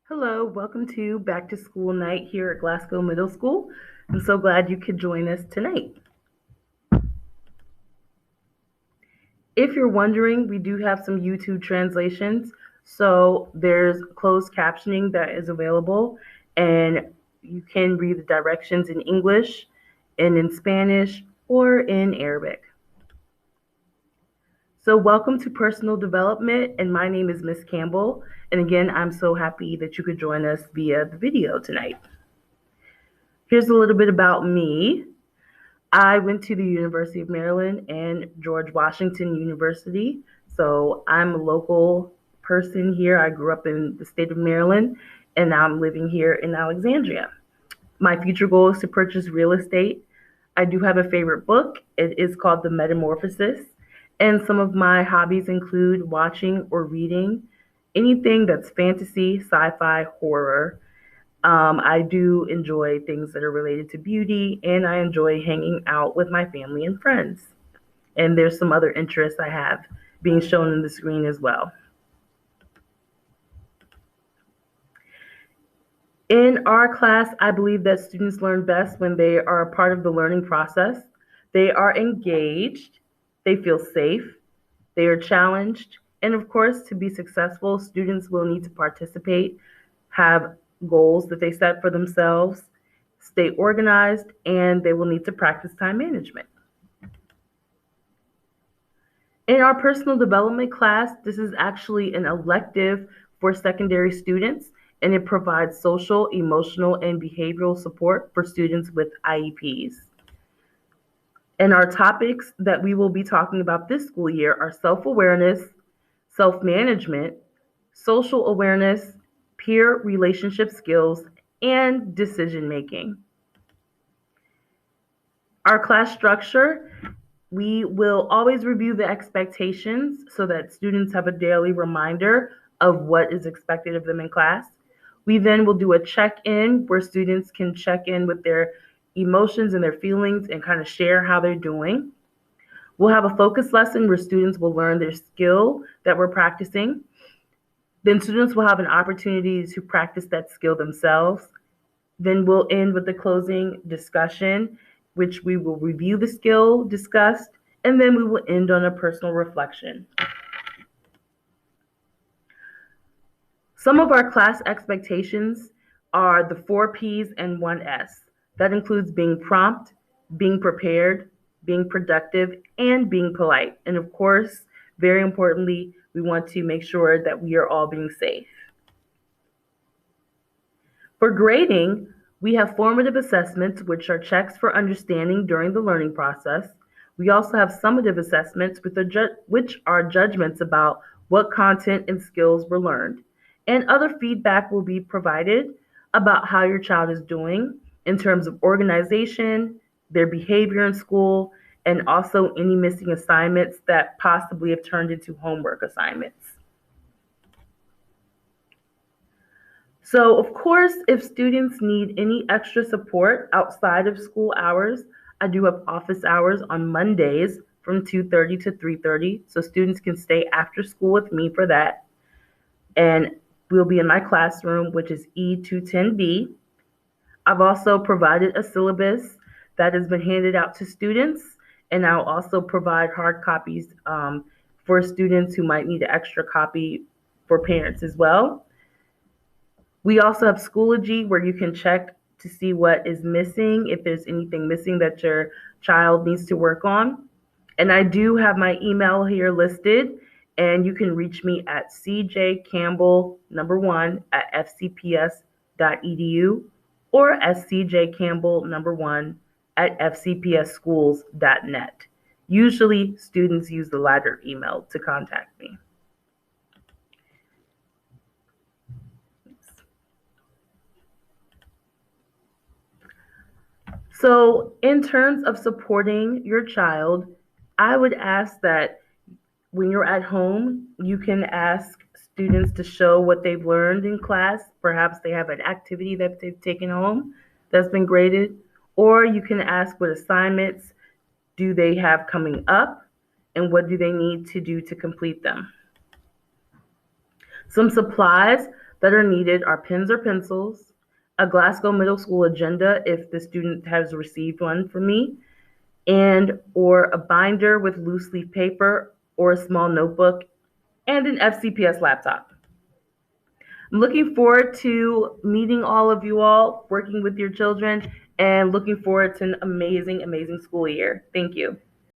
Hello, welcome to Back to School Night here at Glasgow Middle School. I'm so glad you could join us tonight. If you're wondering, we do have some YouTube translations. So there's closed captioning that is available, and you can read the directions in English and in Spanish or in Arabic. So welcome to Personal Development, and my name is Miss Campbell. And again, I'm so happy that you could join us via the video tonight. Here's a little bit about me. I went to the University of Maryland and George Washington University. So I'm a local person here. I grew up in the state of Maryland and now I'm living here in Alexandria. My future goal is to purchase real estate. I do have a favorite book. It is called The Metamorphosis. And some of my hobbies include watching or reading anything that's fantasy, sci-fi, horror. I do enjoy things that are related to beauty, and I enjoy hanging out with my family and friends. And there's some other interests I have being shown on the screen as well. In our class, I believe that students learn best when they are a part of the learning process. They are engaged, they feel safe, they are challenged, and of course, to be successful, students will need to participate, have goals that they set for themselves, stay organized, and they will need to practice time management. In our personal development class, this is actually an elective for secondary students, and it provides social, emotional, and behavioral support for students with IEPs. And our topics that we will be talking about this school year are self-awareness, self-management, social awareness, peer relationship skills, and decision making. Our class structure, we will always review the expectations so that students have a daily reminder of what is expected of them in class. We then will do a check-in where students can check in with their emotions and their feelings and kind of share how they're doing. We'll have a focus lesson where students will learn their skill that we're practicing. Then students will have an opportunity to practice that skill themselves. Then we'll end with the closing discussion, which we will review the skill discussed, and then we will end on a personal reflection. Some of our class expectations are the 4 P's and 1 S. That includes being prompt, being prepared, being productive, and being polite. And of course, very importantly, we want to make sure that we are all being safe. For grading, we have formative assessments, which are checks for understanding during the learning process. We also have summative assessments, which are judgments about what content and skills were learned. And other feedback will be provided about how your child is doing in terms of organization, their behavior in school, and also any missing assignments that possibly have turned into homework assignments. So, of course, if students need any extra support outside of school hours, I do have office hours on Mondays from 2:30 to 3:30, so students can stay after school with me for that. And we'll be in my classroom, which is E210B. I've also provided a syllabus that has been handed out to students, and I'll also provide hard copies for students who might need an extra copy for parents as well. We also have Schoology where you can check to see what is missing, if there's anything missing that your child needs to work on. And I do have my email here listed, and you can reach me at cjcampbell1@fcps.edu or scjcampbell1@fcpsschools.net. Usually, students use the latter email to contact me. So, in terms of supporting your child, I would ask that when you're at home, you can ask students to show what they've learned in class. Perhaps they have an activity that they've taken home that's been graded, or you can ask what assignments do they have coming up and what do they need to do to complete them. Some supplies that are needed are pens or pencils, a Glasgow Middle School agenda if the student has received one from me, and or a binder with loose leaf paper or a small notebook, and an FCPS laptop. I'm looking forward to meeting all of you all, working with your children, and looking forward to an amazing, amazing school year. Thank you.